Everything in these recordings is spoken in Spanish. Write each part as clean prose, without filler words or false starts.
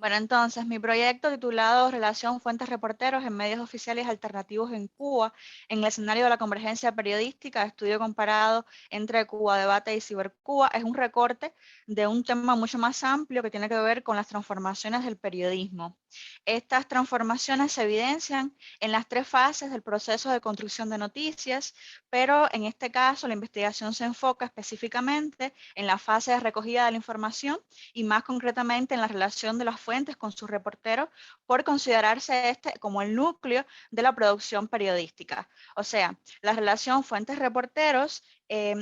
Bueno, entonces, mi proyecto titulado Relación Fuentes Reporteros en Medios Oficiales Alternativos en Cuba, en el escenario de la convergencia periodística, estudio comparado entre Cuba Debate y Cibercuba, es un recorte de un tema mucho más amplio que tiene que ver con las transformaciones del periodismo. Estas transformaciones se evidencian en las tres fases del proceso de construcción de noticias, pero en este caso la investigación se enfoca específicamente en la fase de recogida de la información y más concretamente en la relación de las fuentes con sus reporteros, por considerarse este como el núcleo de la producción periodística. O sea, la relación fuentes-reporteros,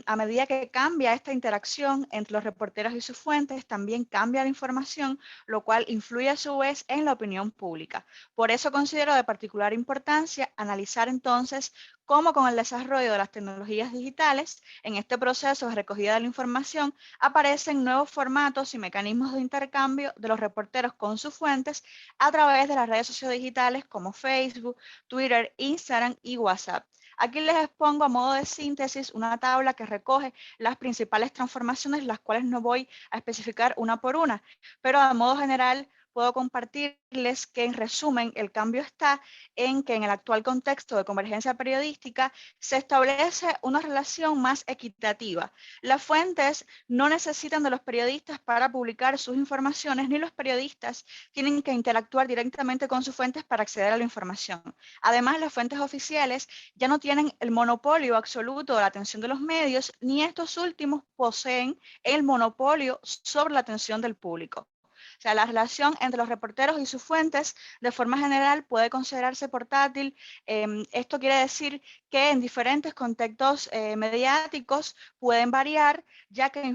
a medida que cambia esta interacción entre los reporteros y sus fuentes, también cambia la información, lo cual influye a su vez en la opinión pública. Por eso considero de particular importancia analizar entonces cómo con el desarrollo de las tecnologías digitales, en este proceso de recogida de la información, aparecen nuevos formatos y mecanismos de intercambio de los reporteros con sus fuentes a través de las redes sociodigitales como Facebook, Twitter, Instagram y WhatsApp. Aquí les expongo a modo de síntesis una tabla que recoge las principales transformaciones, las cuales no voy a especificar una por una, pero a modo general puedo compartirles que en resumen el cambio está en que en el actual contexto de convergencia periodística se establece una relación más equitativa. Las fuentes no necesitan de los periodistas para publicar sus informaciones, ni los periodistas tienen que interactuar directamente con sus fuentes para acceder a la información. Además, las fuentes oficiales ya no tienen el monopolio absoluto de la atención de los medios, ni estos últimos poseen el monopolio sobre la atención del público. O sea, la relación entre los reporteros y sus fuentes, de forma general, puede considerarse portátil. Esto quiere decir que en diferentes contextos mediáticos pueden variar, ya que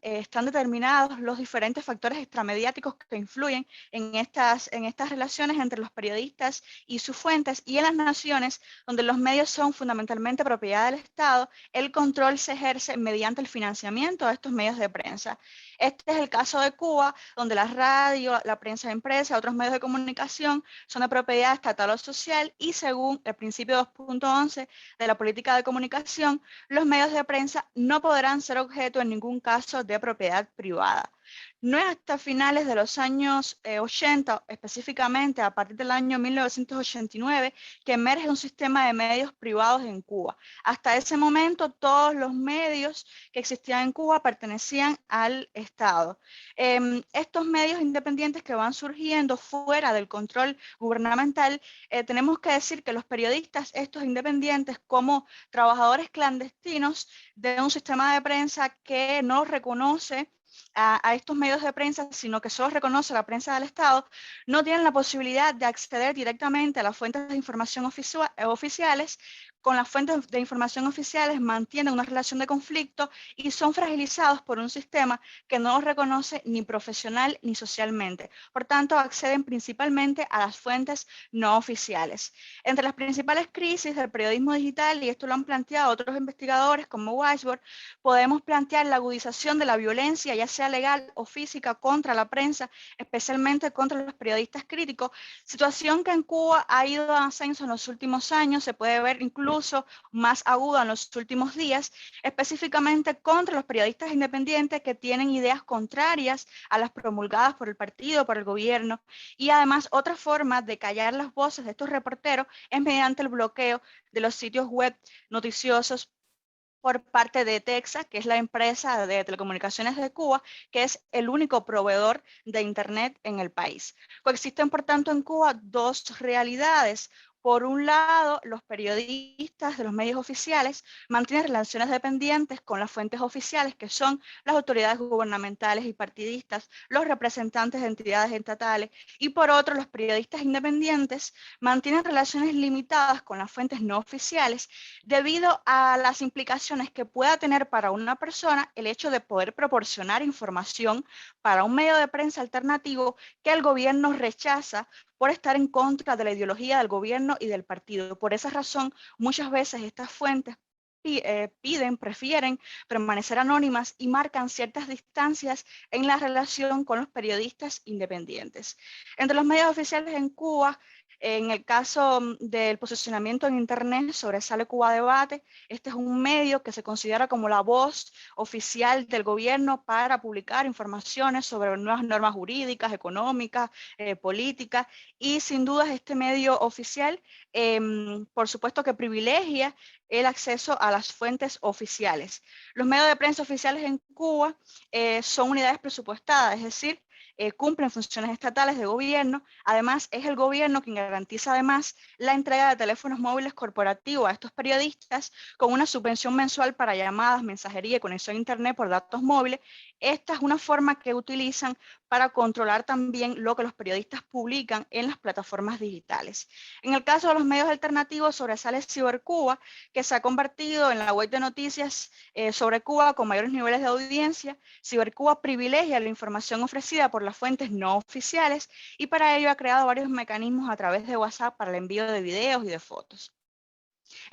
están determinados los diferentes factores extramediáticos que influyen en estas relaciones entre los periodistas y sus fuentes, y en las naciones donde los medios son fundamentalmente propiedad del Estado, el control se ejerce mediante el financiamiento de estos medios de prensa. Este es el caso de Cuba, donde la radio, la prensa impresa, otros medios de comunicación son de propiedad estatal o social y según el principio 2.11 de la política de comunicación, los medios de prensa no podrán ser objeto en ningún caso de propiedad privada. No es hasta finales de los años 80, específicamente a partir del año 1989, que emerge un sistema de medios privados en Cuba. Hasta ese momento, todos los medios que existían en Cuba pertenecían al Estado. Estos medios independientes que van surgiendo fuera del control gubernamental, tenemos que decir que los periodistas, estos independientes como trabajadores clandestinos de un sistema de prensa que no reconoce a estos medios de prensa, sino que solo reconoce la prensa del Estado, no tienen la posibilidad de acceder directamente a las fuentes de información oficiales. Con las fuentes de información oficiales mantienen una relación de conflicto y son fragilizados por un sistema que no los reconoce ni profesional ni socialmente. Por tanto, acceden principalmente a las fuentes no oficiales. Entre las principales crisis del periodismo digital, y esto lo han planteado otros investigadores como Weisbord, podemos plantear la agudización de la violencia, ya sea legal o física, contra la prensa, especialmente contra los periodistas críticos, situación que en Cuba ha ido en ascenso en los últimos años, se puede ver incluso más aguda en los últimos días, específicamente contra los periodistas independientes que tienen ideas contrarias a las promulgadas por el partido, por el gobierno, y además otra forma de callar las voces de estos reporteros es mediante el bloqueo de los sitios web noticiosos por parte de Texas, que es la empresa de telecomunicaciones de Cuba, que es el único proveedor de Internet en el país. Coexisten, por tanto, en Cuba dos realidades. Por un lado, los periodistas de los medios oficiales mantienen relaciones dependientes con las fuentes oficiales, que son las autoridades gubernamentales y partidistas, los representantes de entidades estatales, y por otro, los periodistas independientes mantienen relaciones limitadas con las fuentes no oficiales, debido a las implicaciones que pueda tener para una persona el hecho de poder proporcionar información para un medio de prensa alternativo que el gobierno rechaza por estar en contra de la ideología del gobierno y del partido. Por esa razón, muchas veces estas fuentes prefieren permanecer anónimas y marcan ciertas distancias en la relación con los periodistas independientes. Entre los medios oficiales en Cuba, en el caso del posicionamiento en Internet, sobresale Cuba Debate. Este es un medio que se considera como la voz oficial del gobierno para publicar informaciones sobre nuevas normas jurídicas, económicas, políticas, y sin duda este medio oficial, por supuesto que privilegia el acceso a las fuentes oficiales. Los medios de prensa oficiales en Cuba son unidades presupuestadas, es decir, cumplen funciones estatales de gobierno. Además, es el gobierno quien garantiza además la entrega de teléfonos móviles corporativos a estos periodistas con una subvención mensual para llamadas, mensajería y conexión a internet por datos móviles. Esta es una forma que utilizan para controlar también lo que los periodistas publican en las plataformas digitales. En el caso de los medios alternativos, sobresale Cibercuba, que se ha convertido en la web de noticias sobre Cuba con mayores niveles de audiencia. Cibercuba privilegia la información ofrecida por las fuentes no oficiales y para ello ha creado varios mecanismos a través de WhatsApp para el envío de videos y de fotos.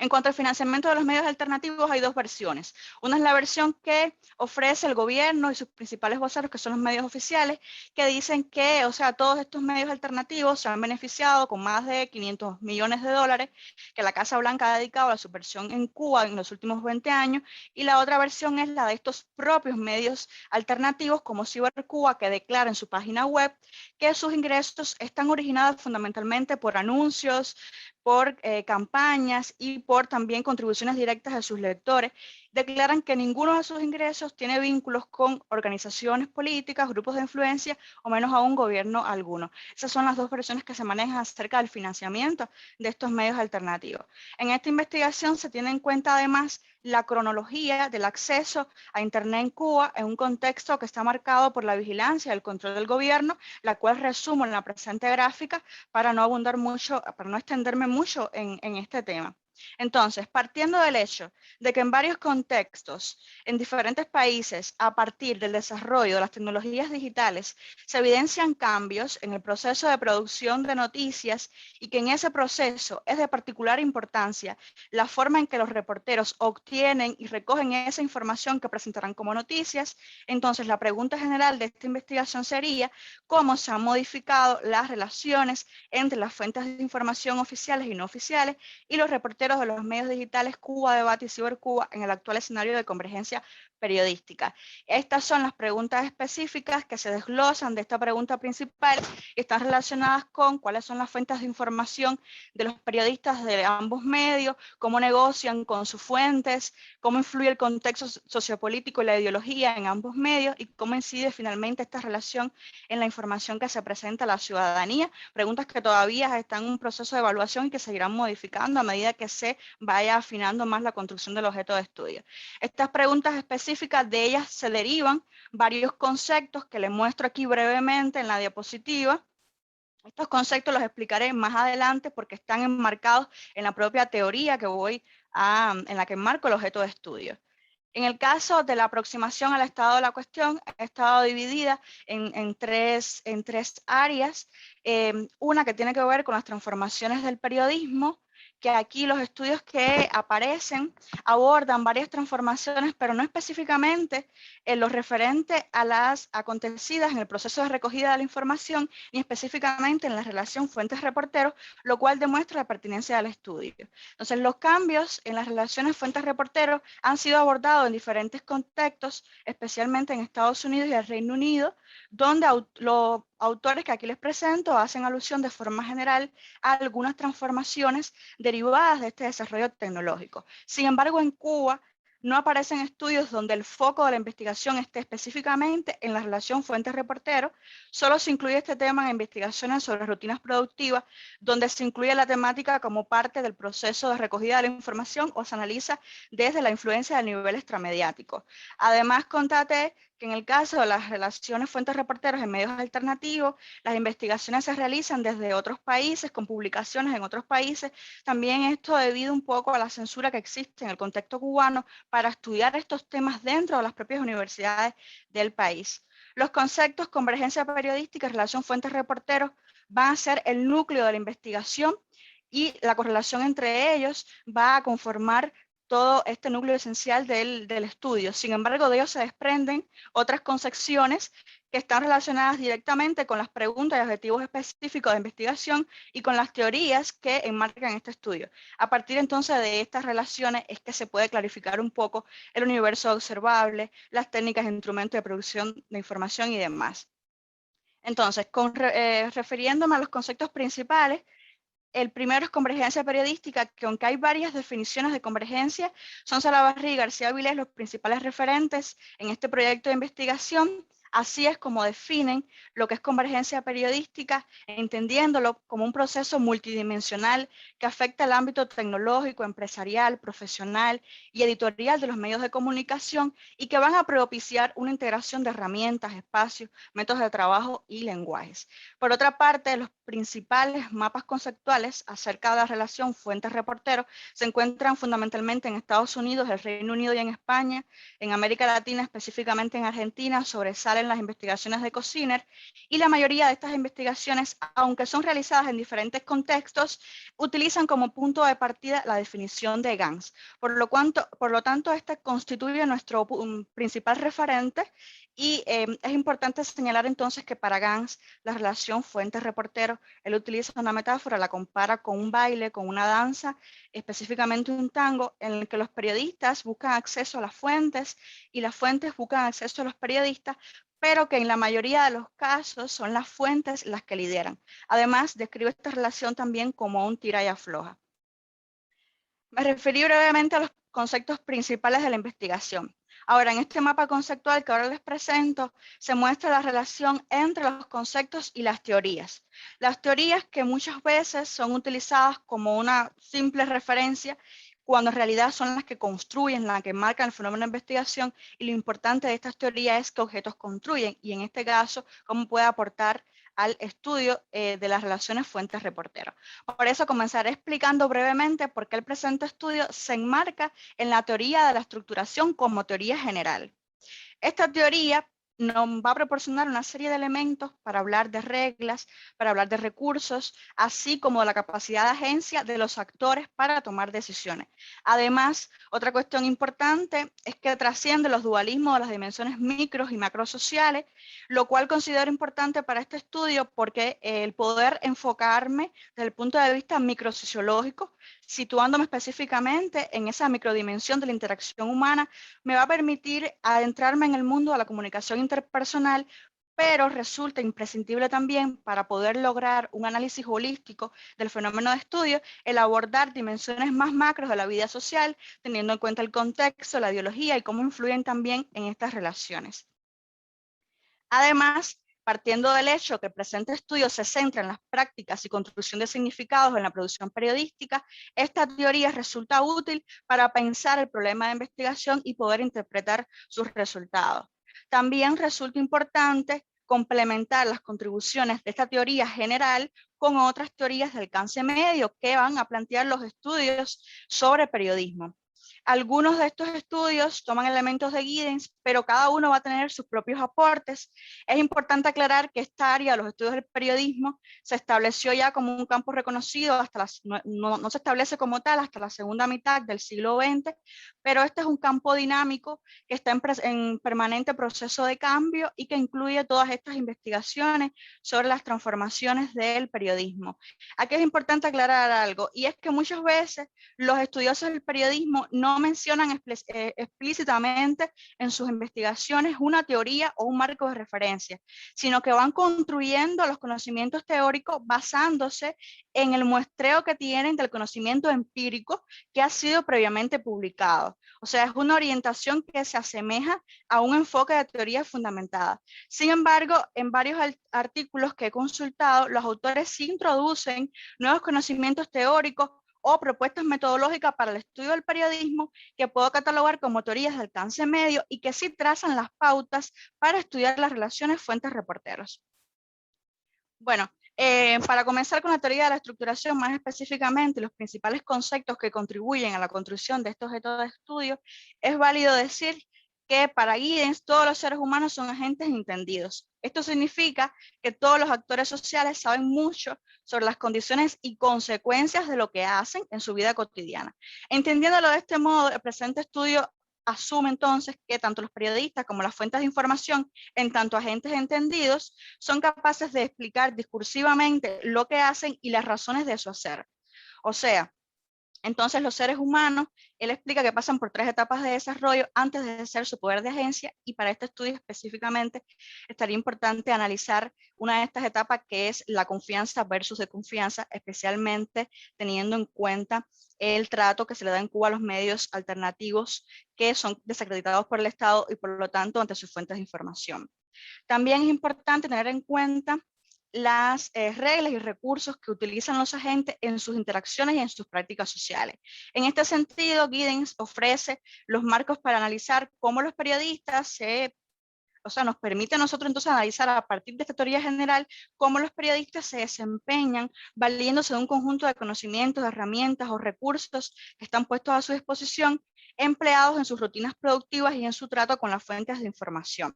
En cuanto al financiamiento de los medios alternativos, hay dos versiones. Una es la versión que ofrece el gobierno y sus principales voceros, que son los medios oficiales, que dicen que, o sea, todos estos medios alternativos se han beneficiado con más de 500 millones de dólares que la Casa Blanca ha dedicado a la subversión en Cuba en los últimos 20 años. Y la otra versión es la de estos propios medios alternativos como Cibercuba, que declara en su página web que sus ingresos están originados fundamentalmente por anuncios, por campañas y por también contribuciones directas de sus lectores. Declaran que ninguno de sus ingresos tiene vínculos con organizaciones políticas, grupos de influencia o menos aún gobierno alguno. Esas son las dos versiones que se manejan acerca del financiamiento de estos medios alternativos. En esta investigación se tiene en cuenta además la cronología del acceso a Internet en Cuba en un contexto que está marcado por la vigilancia y el control del gobierno, la cual resumo en la presente gráfica para no abundar mucho, para no extenderme mucho en este tema. Entonces, partiendo del hecho de que en varios contextos, en diferentes países, a partir del desarrollo de las tecnologías digitales, se evidencian cambios en el proceso de producción de noticias y que en ese proceso es de particular importancia la forma en que los reporteros obtienen y recogen esa información que presentarán como noticias, entonces la pregunta general de esta investigación sería cómo se han modificado las relaciones entre las fuentes de información oficiales y no oficiales y los reporteros de los medios digitales Cuba Debate y Cibercuba en el actual escenario de convergencia periodística. Estas son las preguntas específicas que se desglosan de esta pregunta principal y están relacionadas con cuáles son las fuentes de información de los periodistas de ambos medios, cómo negocian con sus fuentes, cómo influye el contexto sociopolítico y la ideología en ambos medios y cómo incide finalmente esta relación en la información que se presenta a la ciudadanía. Preguntas que todavía están en un proceso de evaluación y que seguirán modificando a medida que se vaya afinando más la construcción del objeto de estudio. Estas preguntas específicas, de ellas se derivan varios conceptos que les muestro aquí brevemente en la diapositiva. Estos conceptos los explicaré más adelante porque están enmarcados en la propia teoría en la que enmarco el objeto de estudio. En el caso de la aproximación al estado de la cuestión, ha estado dividida en tres áreas. Una que tiene que ver con las transformaciones del periodismo, que aquí los estudios que aparecen abordan varias transformaciones, pero no específicamente en lo referente a las acontecidas en el proceso de recogida de la información, ni específicamente en la relación fuentes-reporteros, lo cual demuestra la pertinencia del estudio. Entonces, los cambios en las relaciones fuentes-reporteros han sido abordados en diferentes contextos, especialmente en Estados Unidos y el Reino Unido, donde los autores que aquí les presento hacen alusión de forma general a algunas transformaciones derivadas de este desarrollo tecnológico. Sin embargo, en Cuba no aparecen estudios donde el foco de la investigación esté específicamente en la relación fuentes-reporteros, solo se incluye este tema en investigaciones sobre rutinas productivas, donde se incluye la temática como parte del proceso de recogida de la información o se analiza desde la influencia del nivel extramediático. Además, contate que en el caso de las relaciones fuentes-reporteros en medios alternativos, las investigaciones se realizan desde otros países, con publicaciones en otros países. También esto debido un poco a la censura que existe en el contexto cubano para estudiar estos temas dentro de las propias universidades del país. Los conceptos convergencia periodística y relación fuentes-reporteros van a ser el núcleo de la investigación y la correlación entre ellos va a conformar todo este núcleo esencial del estudio. Sin embargo, de ellos se desprenden otras concepciones que están relacionadas directamente con las preguntas y objetivos específicos de investigación y con las teorías que enmarcan este estudio. A partir entonces de estas relaciones es que se puede clarificar un poco el universo observable, las técnicas e instrumentos de producción de información y demás. Entonces, refiriéndome a los conceptos principales, el primero es convergencia periodística, que aunque hay varias definiciones de convergencia, son Salaverry y García Vilés los principales referentes en este proyecto de investigación. Así es como definen lo que es convergencia periodística, entendiéndolo como un proceso multidimensional que afecta el ámbito tecnológico, empresarial, profesional y editorial de los medios de comunicación y que van a propiciar una integración de herramientas, espacios, métodos de trabajo y lenguajes. Por otra parte, los principales mapas conceptuales acerca de la relación fuentes-reporteros se encuentran fundamentalmente en Estados Unidos, el Reino Unido y en España. En América Latina, específicamente en Argentina, sobresalen las investigaciones de Cosiner, y la mayoría de estas investigaciones, aunque son realizadas en diferentes contextos, utilizan como punto de partida la definición de Gans. Por lo tanto, esta constituye nuestro principal referente. Y es importante señalar entonces que para Gans la relación fuente-reportero, él utiliza una metáfora, la compara con un baile, con una danza, específicamente un tango, en el que los periodistas buscan acceso a las fuentes y las fuentes buscan acceso a los periodistas, pero que en la mayoría de los casos son las fuentes las que lideran. Además, describe esta relación también como un tira y afloja. Me referí brevemente a los conceptos principales de la investigación. Ahora, en este mapa conceptual que ahora les presento, se muestra la relación entre los conceptos y las teorías. Las teorías que muchas veces son utilizadas como una simple referencia, cuando en realidad son las que construyen, las que marcan el fenómeno de investigación, y lo importante de estas teorías es qué objetos construyen, y en este caso, cómo puede aportar al estudio de las relaciones fuentes-reporteros. Por eso comenzaré explicando brevemente por qué el presente estudio se enmarca en la teoría de la estructuración como teoría general. Esta teoría nos va a proporcionar una serie de elementos para hablar de reglas, para hablar de recursos, así como de la capacidad de agencia de los actores para tomar decisiones. Además, otra cuestión importante es que trasciende los dualismos de las dimensiones micros y macrosociales, lo cual considero importante para este estudio porque el poder enfocarme desde el punto de vista microsociológico, situándome específicamente en esa microdimensión de la interacción humana, me va a permitir adentrarme en el mundo de la comunicación interpersonal, pero resulta imprescindible también para poder lograr un análisis holístico del fenómeno de estudio, el abordar dimensiones más macros de la vida social, teniendo en cuenta el contexto, la ideología y cómo influyen también en estas relaciones. Además, partiendo del hecho que el presente estudio se centra en las prácticas y construcción de significados en la producción periodística, esta teoría resulta útil para pensar el problema de investigación y poder interpretar sus resultados. También resulta importante complementar las contribuciones de esta teoría general con otras teorías de alcance medio que van a plantear los estudios sobre periodismo. Algunos de estos estudios toman elementos de Giddens, pero cada uno va a tener sus propios aportes. Es importante aclarar que esta área de los estudios del periodismo se estableció ya como un campo reconocido, no se establece como tal hasta la segunda mitad del siglo XX, pero este es un campo dinámico que está en permanente proceso de cambio y que incluye todas estas investigaciones sobre las transformaciones del periodismo. Aquí es importante aclarar algo, y es que muchas veces los estudiosos del periodismo no mencionan explícitamente en sus investigaciones una teoría o un marco de referencia, sino que van construyendo los conocimientos teóricos basándose en el muestreo que tienen del conocimiento empírico que ha sido previamente publicado. O sea, es una orientación que se asemeja a un enfoque de teoría fundamentada. Sin embargo, en varios artículos que he consultado, los autores sí introducen nuevos conocimientos teóricos o propuestas metodológicas para el estudio del periodismo que puedo catalogar como teorías de alcance medio y que sí trazan las pautas para estudiar las relaciones fuentes-reporteros. Bueno, para comenzar con la teoría de la estructuración, más específicamente los principales conceptos que contribuyen a la construcción de estos objetos de estudio, es válido decir que para Giddens todos los seres humanos son agentes entendidos. Esto significa que todos los actores sociales saben mucho sobre las condiciones y consecuencias de lo que hacen en su vida cotidiana. Entendiéndolo de este modo, el presente estudio asume entonces que tanto los periodistas como las fuentes de información, en tanto agentes entendidos, son capaces de explicar discursivamente lo que hacen y las razones de su hacer. O sea, entonces los seres humanos, él explica que pasan por 3 etapas de desarrollo antes de ejercer su poder de agencia, y para este estudio específicamente estaría importante analizar una de estas etapas, que es la confianza versus desconfianza, especialmente teniendo en cuenta el trato que se le da en Cuba a los medios alternativos que son desacreditados por el Estado y por lo tanto ante sus fuentes de información. También es importante tener en cuenta las reglas y recursos que utilizan los agentes en sus interacciones y en sus prácticas sociales. En este sentido, Giddens ofrece los marcos para analizar cómo los periodistas nos permite a nosotros entonces analizar a partir de esta teoría general cómo los periodistas se desempeñan valiéndose de un conjunto de conocimientos, de herramientas o recursos que están puestos a su disposición, empleados en sus rutinas productivas y en su trato con las fuentes de información.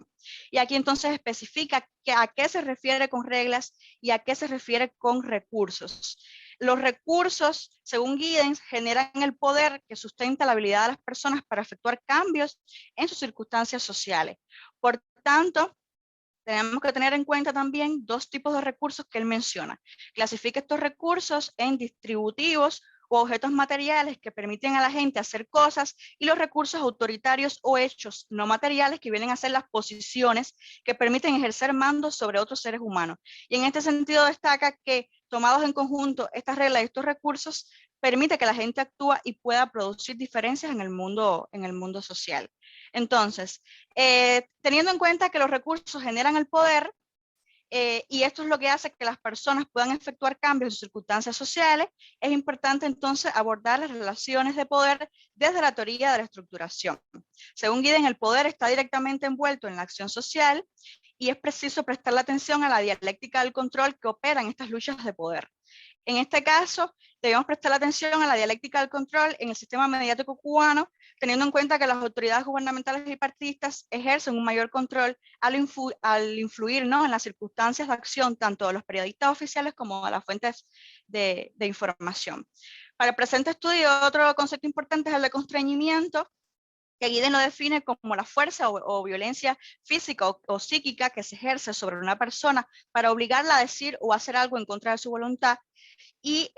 Y aquí entonces especifica a qué se refiere con reglas y a qué se refiere con recursos. Los recursos, según Giddens, generan el poder que sustenta la habilidad de las personas para efectuar cambios en sus circunstancias sociales. Por tanto, tenemos que tener en cuenta también 2 tipos de recursos que él menciona. Clasifica estos recursos en distributivos o objetos materiales que permiten a la gente hacer cosas, y los recursos autoritarios o hechos no materiales que vienen a ser las posiciones que permiten ejercer mando sobre otros seres humanos. Y en este sentido destaca que, tomados en conjunto, estas reglas y estos recursos permite que la gente actúe y pueda producir diferencias en el mundo social. Entonces, teniendo en cuenta que los recursos generan el poder, y esto es lo que hace que las personas puedan efectuar cambios en sus circunstancias sociales, es importante entonces abordar las relaciones de poder desde la teoría de la estructuración. Según Giddens, el poder está directamente envuelto en la acción social y es preciso prestarle atención a la dialéctica del control que opera en estas luchas de poder. En este caso, debemos prestar atención a la dialéctica del control en el sistema mediático cubano, teniendo en cuenta que las autoridades gubernamentales y partidistas ejercen un mayor control al influir, ¿no?, en las circunstancias de acción tanto de los periodistas oficiales como de las fuentes de información. Para el presente estudio, otro concepto importante es el de constreñimiento, que Giddens lo define como la fuerza o violencia física o psíquica que se ejerce sobre una persona para obligarla a decir o hacer algo en contra de su voluntad. Y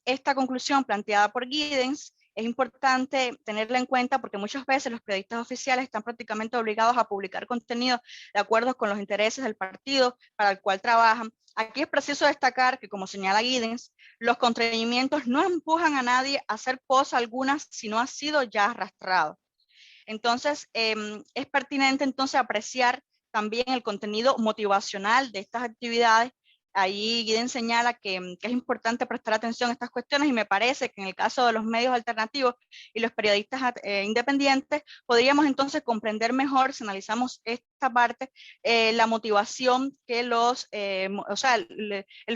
esta conclusión planteada por Giddens es importante tenerla en cuenta porque muchas veces los periodistas oficiales están prácticamente obligados a publicar contenido de acuerdo con los intereses del partido para el cual trabajan. Aquí es preciso destacar que, como señala Giddens, los constreñimientos no empujan a nadie a hacer cosa alguna si no ha sido ya arrastrado. Entonces, es pertinente entonces apreciar también el contenido motivacional de estas actividades. Ahí Giddens señala que es importante prestar atención a estas cuestiones, y me parece que en el caso de los medios alternativos y los periodistas independientes, podríamos entonces comprender mejor, si analizamos esta parte, la motivación que el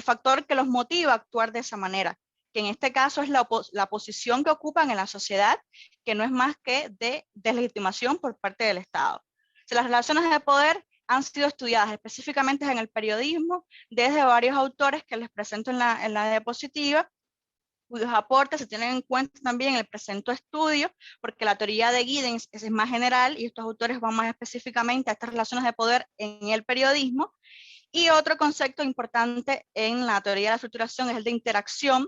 factor que los motiva a actuar de esa manera, que en este caso es la posición que ocupan en la sociedad, que no es más que de deslegitimación por parte del Estado. Las relaciones de poder han sido estudiadas específicamente en el periodismo desde varios autores que les presento en la diapositiva, cuyos aportes se tienen en cuenta también en el presente estudio, porque la teoría de Giddens es más general y estos autores van más específicamente a estas relaciones de poder en el periodismo. Y otro concepto importante en la teoría de la estructuración es el de interacción,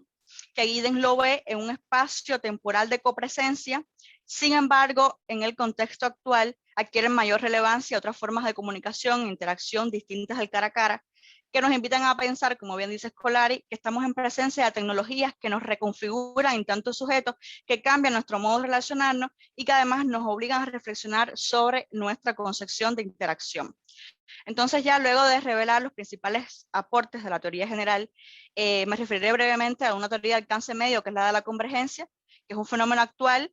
que Giddens lo ve en un espacio temporal de copresencia. Sin embargo, en el contexto actual adquieren mayor relevancia otras formas de comunicación e interacción distintas al cara a cara, que nos invitan a pensar, como bien dice Scolari, que estamos en presencia de tecnologías que nos reconfiguran en tantos sujetos, que cambian nuestro modo de relacionarnos y que además nos obligan a reflexionar sobre nuestra concepción de interacción. Entonces, ya luego de revelar los principales aportes de la teoría general, me referiré brevemente a una teoría de alcance medio, que es la de la convergencia, que es un fenómeno actual,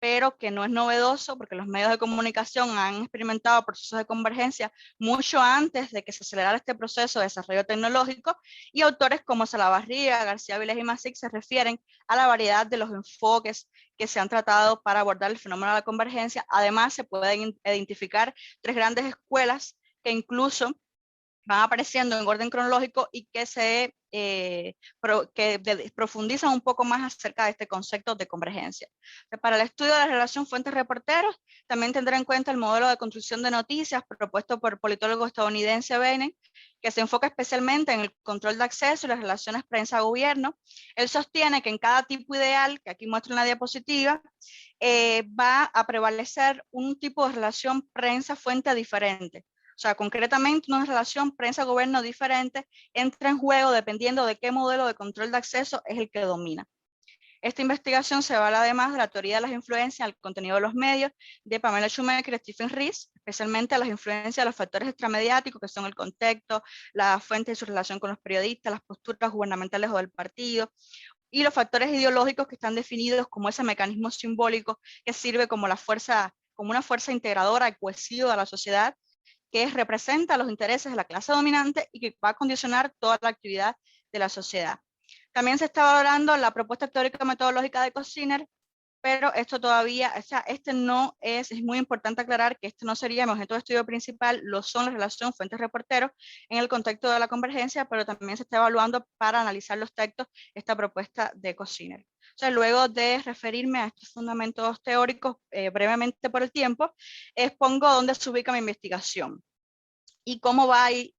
pero que no es novedoso, porque los medios de comunicación han experimentado procesos de convergencia mucho antes de que se acelerara este proceso de desarrollo tecnológico, y autores como Salavarría, García Vilés y Masic se refieren a la variedad de los enfoques que se han tratado para abordar el fenómeno de la convergencia. Además, se pueden identificar 3 grandes escuelas que incluso van apareciendo en orden cronológico y que profundizan un poco más acerca de este concepto de convergencia. Para el estudio de la relación fuentes-reporteros, también tendrá en cuenta el modelo de construcción de noticias propuesto por el politólogo estadounidense Bennett, que se enfoca especialmente en el control de acceso y las relaciones prensa-gobierno. Él sostiene que en cada tipo ideal, que aquí muestro en la diapositiva, va a prevalecer un tipo de relación prensa-fuente diferente. O sea, concretamente una relación prensa-gobierno diferente entra en juego dependiendo de qué modelo de control de acceso es el que domina. Esta investigación se vale además de la teoría de las influencias al contenido de los medios de Pamela Schumacher y Stephen Rees, especialmente a las influencias de los factores extramediáticos, que son el contexto, la fuente y su relación con los periodistas, las posturas gubernamentales o del partido, y los factores ideológicos que están definidos como ese mecanismo simbólico que sirve como una fuerza integradora y cohesiva de la sociedad, que representa los intereses de la clase dominante y que va a condicionar toda la actividad de la sociedad. También se está valorando la propuesta teórica metodológica de Cosiner, pero esto todavía, o sea, es muy importante aclarar que este no sería mi objeto de estudio principal, lo son la relación fuentes-reporteros en el contexto de la convergencia, pero también se está evaluando para analizar los textos esta propuesta de Cosiner. O sea, luego de referirme a estos fundamentos teóricos brevemente por el tiempo, expongo dónde se ubica mi investigación y cómo va a ir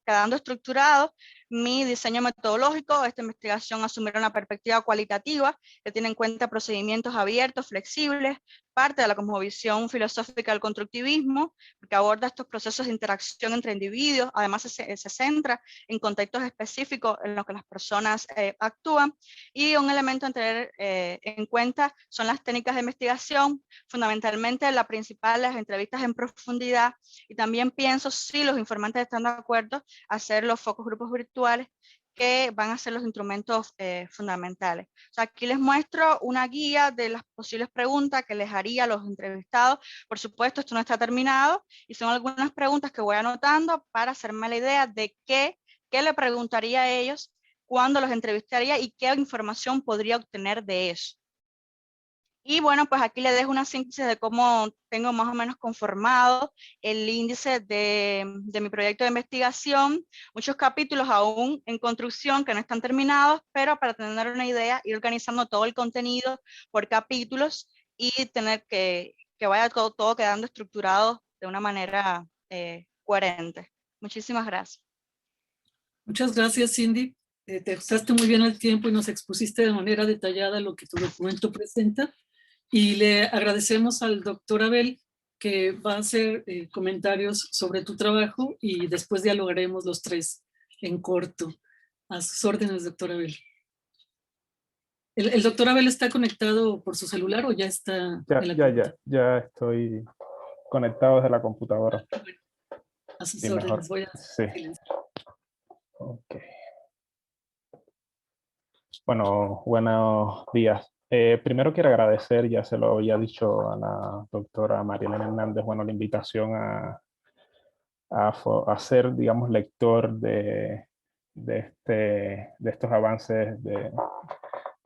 quedando estructurado mi diseño metodológico. Esta investigación asumirá una perspectiva cualitativa que tiene en cuenta procedimientos abiertos, flexibles, parte de la cosmovisión filosófica del constructivismo, que aborda estos procesos de interacción entre individuos. Además se centra en contextos específicos en los que las personas actúan, y un elemento a tener en cuenta son las técnicas de investigación, fundamentalmente la principal, las entrevistas en profundidad, y también pienso si los informantes están de acuerdo hacer los focus grupos virtuales, que van a ser los instrumentos fundamentales. O sea, aquí les muestro una guía de las posibles preguntas que les haría a los entrevistados. Por supuesto, esto no está terminado y son algunas preguntas que voy anotando para hacerme la idea de qué le preguntaría a ellos cuando los entrevistaría y qué información podría obtener de eso. Y bueno, pues aquí les dejo una síntesis de cómo tengo más o menos conformado el índice de mi proyecto de investigación. Muchos capítulos aún en construcción que no están terminados, pero para tener una idea, ir organizando todo el contenido por capítulos y tener que vaya todo quedando estructurado de una manera coherente. Muchísimas gracias. Muchas gracias, Cindy. Te usaste muy bien el tiempo y nos expusiste de manera detallada lo que tu documento presenta. Y le agradecemos al doctor Abel, que va a hacer comentarios sobre tu trabajo, y después dialogaremos los tres en corto. A sus órdenes, doctor Abel. ¿El doctor Abel está conectado por su celular o ya está? Ya estoy conectado desde la computadora. Bueno, a sus sí, órdenes, mejor. voy a silenciar. Okay. Bueno, buenos días. Primero quiero agradecer, ya se lo había dicho a la doctora María Elena Hernández, bueno, la invitación a ser, digamos, lector de estos avances de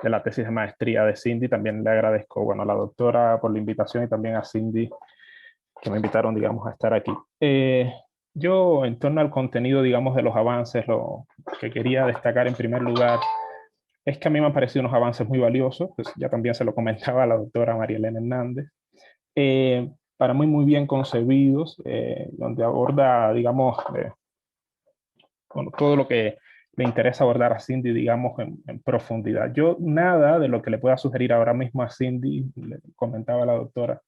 la tesis de maestría de Cindy. También le agradezco, bueno, a la doctora por la invitación y también a Cindy que me invitaron, digamos, a estar aquí. Yo, en torno al contenido, digamos, de los avances, lo que quería destacar en primer lugar es que a mí me han parecido unos avances muy valiosos, pues ya también se lo comentaba a la doctora María Elena Hernández, para mí muy bien concebidos, donde aborda, digamos, bueno, todo lo que le interesa abordar a Cindy, digamos, en profundidad. Yo nada de lo que le pueda sugerir ahora mismo a Cindy, le comentaba la doctora,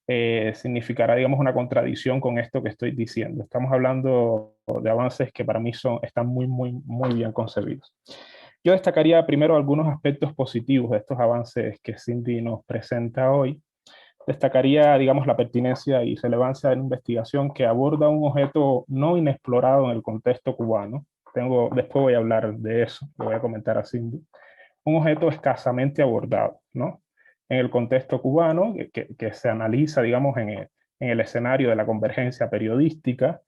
significará, digamos, una contradicción con esto que estoy diciendo. Estamos hablando de avances que para mí están muy bien concebidos. Yo destacaría primero algunos aspectos positivos de estos avances que Cindy nos presenta hoy. Destacaría, digamos, la pertinencia y relevancia de la investigación que aborda un objeto no inexplorado en el contexto cubano. Después voy a hablar de eso, lo voy a comentar a Cindy. Un objeto escasamente abordado, ¿no?, en el contexto cubano, que se analiza, digamos, en el escenario de la convergencia periodística,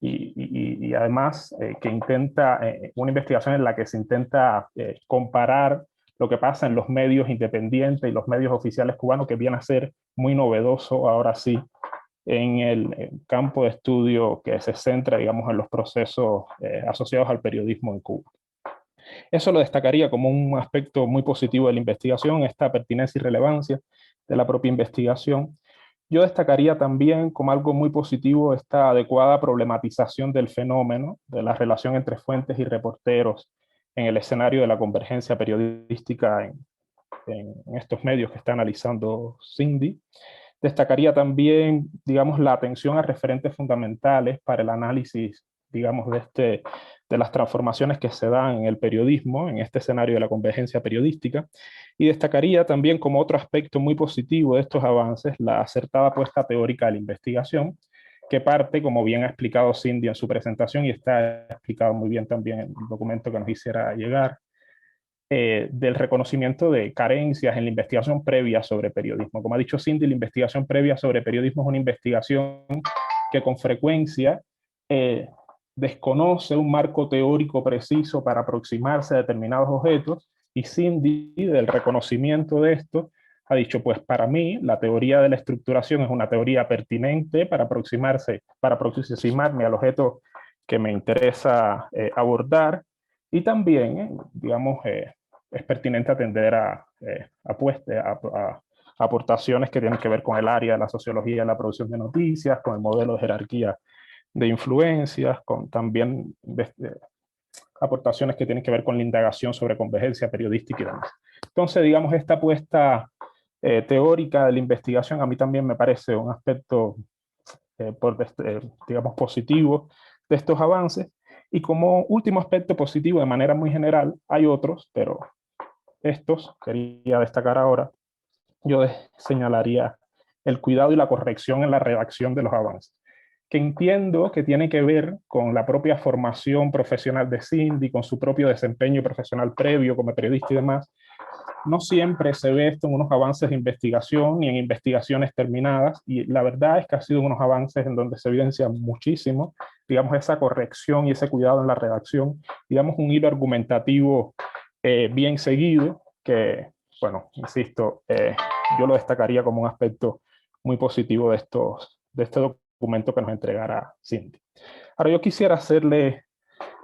y además que intenta, una investigación en la que se intenta comparar lo que pasa en los medios independientes y los medios oficiales cubanos, que viene a ser muy novedoso ahora sí en el campo de estudio que se centra, digamos, en los procesos asociados al periodismo en Cuba. Eso lo destacaría como un aspecto muy positivo de la investigación, esta pertinencia y relevancia de la propia investigación. Yo destacaría también como algo muy positivo esta adecuada problematización del fenómeno, de la relación entre fuentes y reporteros en el escenario de la convergencia periodística en estos medios que está analizando Cindy. Destacaría también, digamos, la atención a referentes fundamentales para el análisis, digamos, de las transformaciones que se dan en el periodismo, en este escenario de la convergencia periodística. Y destacaría también como otro aspecto muy positivo de estos avances, la acertada apuesta teórica de la investigación, que parte, como bien ha explicado Cindy en su presentación, y está explicado muy bien también en el documento que nos hiciera llegar, del reconocimiento de carencias en la investigación previa sobre periodismo. Como ha dicho Cindy, la investigación previa sobre periodismo es una investigación que con frecuencia desconoce un marco teórico preciso para aproximarse a determinados objetos, y Cindy, del reconocimiento de esto, ha dicho, pues para mí la teoría de la estructuración es una teoría pertinente para aproximarme al objeto que me interesa abordar, y también, digamos, es pertinente atender a aportaciones que tienen que ver con el área de la sociología de la producción de noticias, con el modelo de jerarquía de influencias, con también aportaciones que tienen que ver con la indagación sobre convergencia periodística y demás. Entonces, digamos, esta apuesta teórica de la investigación a mí también me parece un aspecto, digamos, positivo de estos avances. Y como último aspecto positivo, de manera muy general, hay otros, pero estos quería destacar ahora. Yo señalaría el cuidado y la corrección en la redacción de los avances, que entiendo que tiene que ver con la propia formación profesional de Cindy, con su propio desempeño profesional previo como periodista y demás. No siempre se ve esto en unos avances de investigación ni en investigaciones terminadas, y la verdad es que ha sido unos avances en donde se evidencia muchísimo, digamos, esa corrección y ese cuidado en la redacción, digamos, un hilo argumentativo bien seguido, que, bueno, insisto, yo lo destacaría como un aspecto muy positivo de este documento que nos entregará Cindy. Ahora yo quisiera hacerle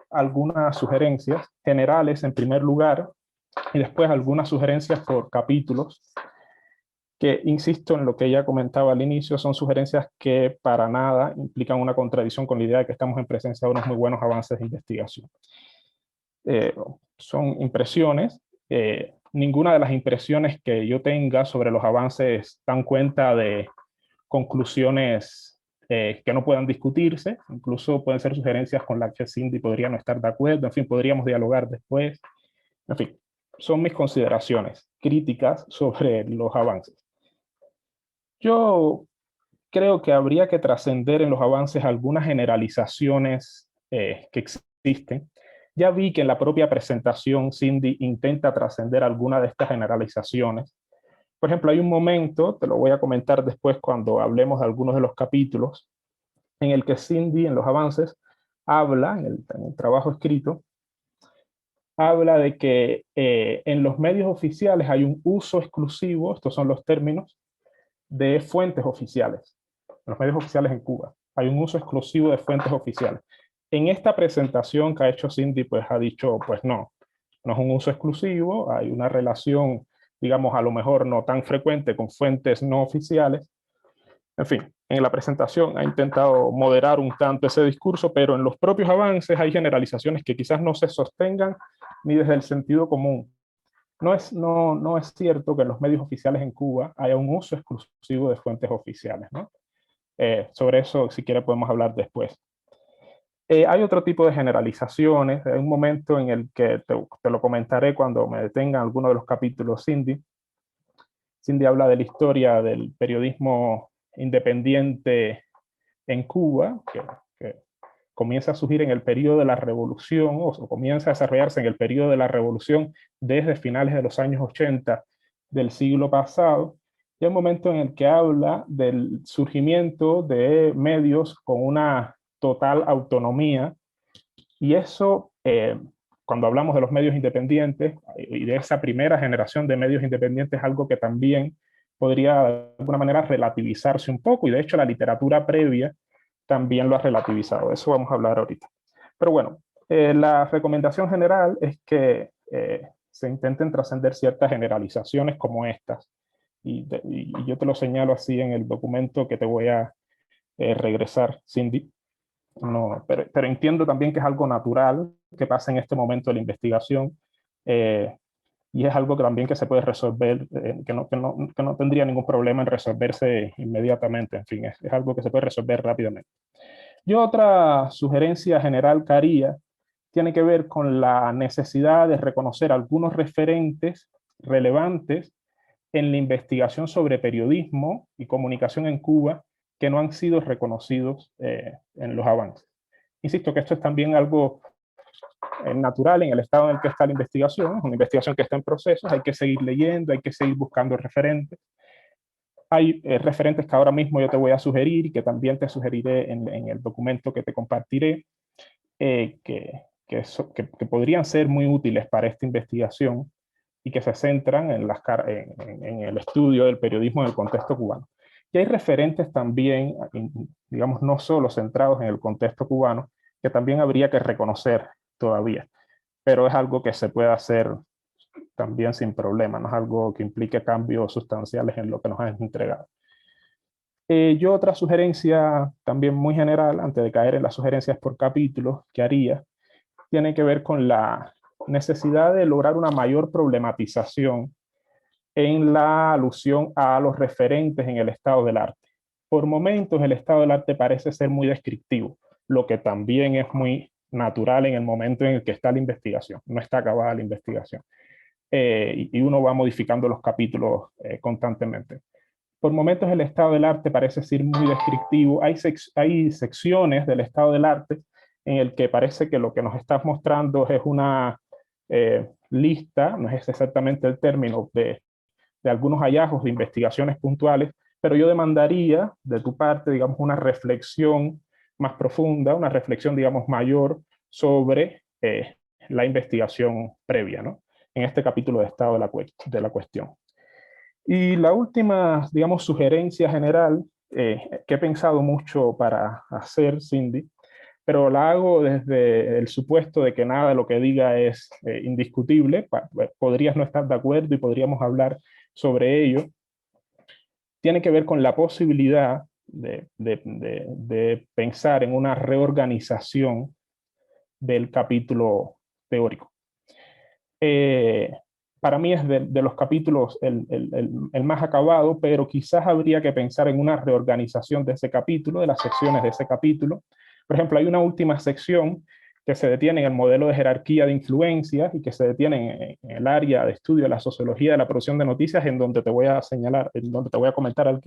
algunas sugerencias generales en primer lugar, y después algunas sugerencias por capítulos, que, insisto en lo que ella comentaba al inicio, son sugerencias que para nada implican una contradicción con la idea de que estamos en presencia de unos muy buenos avances de investigación. Son impresiones. Ninguna de las impresiones que yo tenga sobre los avances dan cuenta de conclusiones que no puedan discutirse. Incluso pueden ser sugerencias con las que Cindy podría no estar de acuerdo. En fin, podríamos dialogar después. En fin, son mis consideraciones críticas sobre los avances. Yo creo que habría que trascender en los avances algunas generalizaciones que existen. Ya vi que en la propia presentación Cindy intenta trascender alguna de estas generalizaciones. Por ejemplo, hay un momento, te lo voy a comentar después cuando hablemos de algunos de los capítulos, en el que Cindy en los avances habla, en el trabajo escrito, habla de que en los medios oficiales hay un uso exclusivo, estos son los términos, de fuentes oficiales. En los medios oficiales en Cuba hay un uso exclusivo de fuentes oficiales. En esta presentación que ha hecho Cindy, pues ha dicho, pues no es un uso exclusivo, hay una relación, digamos, a lo mejor no tan frecuente con fuentes no oficiales. En fin, en la presentación ha intentado moderar un tanto ese discurso, pero en los propios avances hay generalizaciones que quizás no se sostengan ni desde el sentido común. No es cierto que en los medios oficiales en Cuba haya un uso exclusivo de fuentes oficiales, ¿no? Sobre eso, si quiere, podemos hablar después. Hay otro tipo de generalizaciones. Hay un momento en el que te lo comentaré cuando me detenga en alguno de los capítulos Cindy. Cindy habla de la historia del periodismo independiente en Cuba, que comienza a surgir en el periodo de la Revolución, o comienza a desarrollarse en el periodo de la Revolución desde finales de los años 80 del siglo pasado. Y hay un momento en el que habla del surgimiento de medios con una total autonomía, y eso, cuando hablamos de los medios independientes y de esa primera generación de medios independientes, es algo que también podría de alguna manera relativizarse un poco, y de hecho la literatura previa también lo ha relativizado. De eso vamos a hablar ahorita. Pero bueno, la recomendación general es que se intenten trascender ciertas generalizaciones como estas. Y yo te lo señalo así en el documento que te voy a regresar, Cindy. No, pero entiendo también que es algo natural que pasa en este momento de la investigación, y es algo que también que se puede resolver, que no tendría ningún problema en resolverse inmediatamente. En fin, es algo que se puede resolver rápidamente. Yo otra sugerencia general que haría tiene que ver con la necesidad de reconocer algunos referentes relevantes en la investigación sobre periodismo y comunicación en Cuba que no han sido reconocidos en los avances. Insisto que esto es también algo natural en el estado en el que está la investigación, es una investigación que está en procesos, hay que seguir leyendo, hay que seguir buscando referentes. Hay referentes que ahora mismo yo te voy a sugerir y que también te sugeriré en el documento que te compartiré, que podrían ser muy útiles para esta investigación y que se centran en el estudio del periodismo en el contexto cubano. Y hay referentes también, digamos, no solo centrados en el contexto cubano, que también habría que reconocer todavía, pero es algo que se puede hacer también sin problema, no es algo que implique cambios sustanciales en lo que nos han entregado. Yo otra sugerencia también muy general, antes de caer en las sugerencias por capítulos que haría, tiene que ver con la necesidad de lograr una mayor problematización en la alusión a los referentes en el estado del arte. Por momentos el estado del arte parece ser muy descriptivo, lo que también es muy natural en el momento en el que está la investigación, no está acabada la investigación. Y uno va modificando los capítulos constantemente. Por momentos el estado del arte parece ser muy descriptivo. Hay secciones del estado del arte en el que parece que lo que nos estás mostrando es una lista, no es exactamente el término, de algunos hallazgos de investigaciones puntuales, pero yo demandaría de tu parte, digamos, una reflexión más profunda, una reflexión, digamos, mayor sobre la investigación previa, ¿no? En este capítulo de estado de la cuestión. Y la última, digamos, sugerencia general que he pensado mucho para hacer, Cindy, pero la hago desde el supuesto de que nada de lo que diga es indiscutible. Podrías no estar de acuerdo y podríamos hablar sobre ello. Tiene que ver con la posibilidad de pensar en una reorganización del capítulo teórico. Para mí es de los capítulos el más acabado, pero quizás habría que pensar en una reorganización de ese capítulo, de las secciones de ese capítulo. Por ejemplo, hay una última sección que se detiene en el modelo de jerarquía de influencias y que se detiene en el área de estudio de la sociología de la producción de noticias, en donde te voy a señalar, en donde te voy a comentar algo,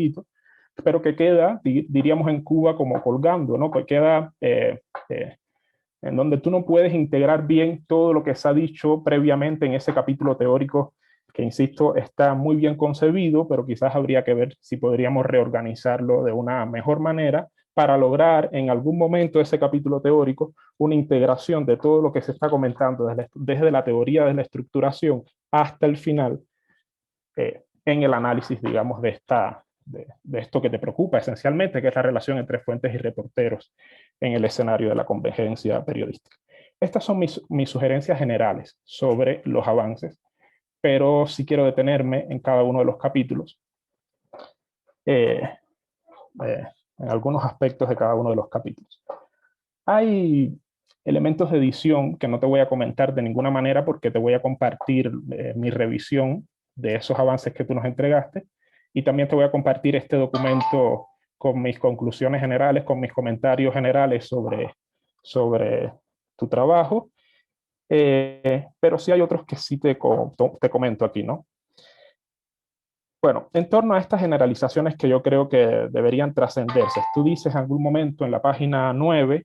pero que queda, diríamos en Cuba, como colgando, ¿no? Que queda en donde tú no puedes integrar bien todo lo que se ha dicho previamente en ese capítulo teórico, que insisto, está muy bien concebido, pero quizás habría que ver si podríamos reorganizarlo de una mejor manera para lograr en algún momento ese capítulo teórico una integración de todo lo que se está comentando desde la teoría de la estructuración hasta el final en el análisis, digamos, de esto que te preocupa esencialmente, que es la relación entre fuentes y reporteros en el escenario de la convergencia periodística. Estas son mis sugerencias generales sobre los avances, pero sí quiero detenerme en cada uno de los capítulos, en algunos aspectos de cada uno de los capítulos. Hay elementos de edición que no te voy a comentar de ninguna manera porque te voy a compartir mi revisión de esos avances que tú nos entregaste, y también te voy a compartir este documento con mis conclusiones generales, con mis comentarios generales sobre tu trabajo, pero sí hay otros que sí te comento aquí, ¿no? Bueno, en torno a estas generalizaciones que yo creo que deberían trascenderse, tú dices en algún momento en la página 9,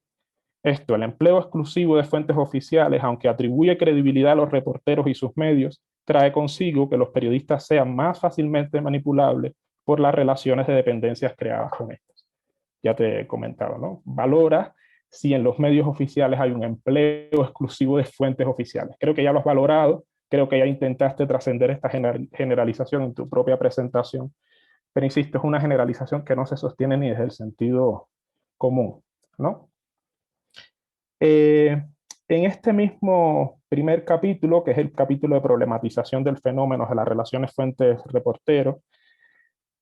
el empleo exclusivo de fuentes oficiales, aunque atribuye credibilidad a los reporteros y sus medios, trae consigo que los periodistas sean más fácilmente manipulables por las relaciones de dependencias creadas con estos. Ya te he comentado, ¿no? Valora si en los medios oficiales hay un empleo exclusivo de fuentes oficiales. Creo que ya lo has valorado, creo que ya intentaste trascender esta generalización en tu propia presentación, pero insisto, es una generalización que no se sostiene ni desde el sentido común, ¿no? En este mismo primer capítulo, que es el capítulo de problematización del fenómeno de las relaciones fuentes-reportero,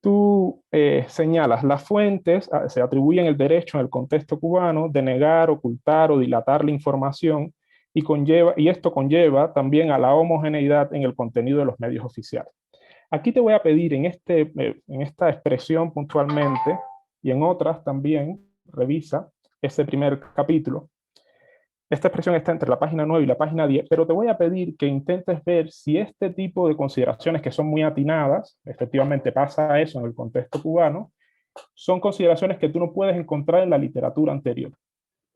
tú señalas, las fuentes se atribuyen el derecho en el contexto cubano de negar, ocultar o dilatar la información y esto conlleva también a la homogeneidad en el contenido de los medios oficiales. Aquí te voy a pedir en esta expresión puntualmente y en otras también, revisa ese primer capítulo. Esta expresión está entre la página 9 y la página 10, pero te voy a pedir que intentes ver si este tipo de consideraciones que son muy atinadas, efectivamente pasa eso en el contexto cubano, son consideraciones que tú no puedes encontrar en la literatura anterior.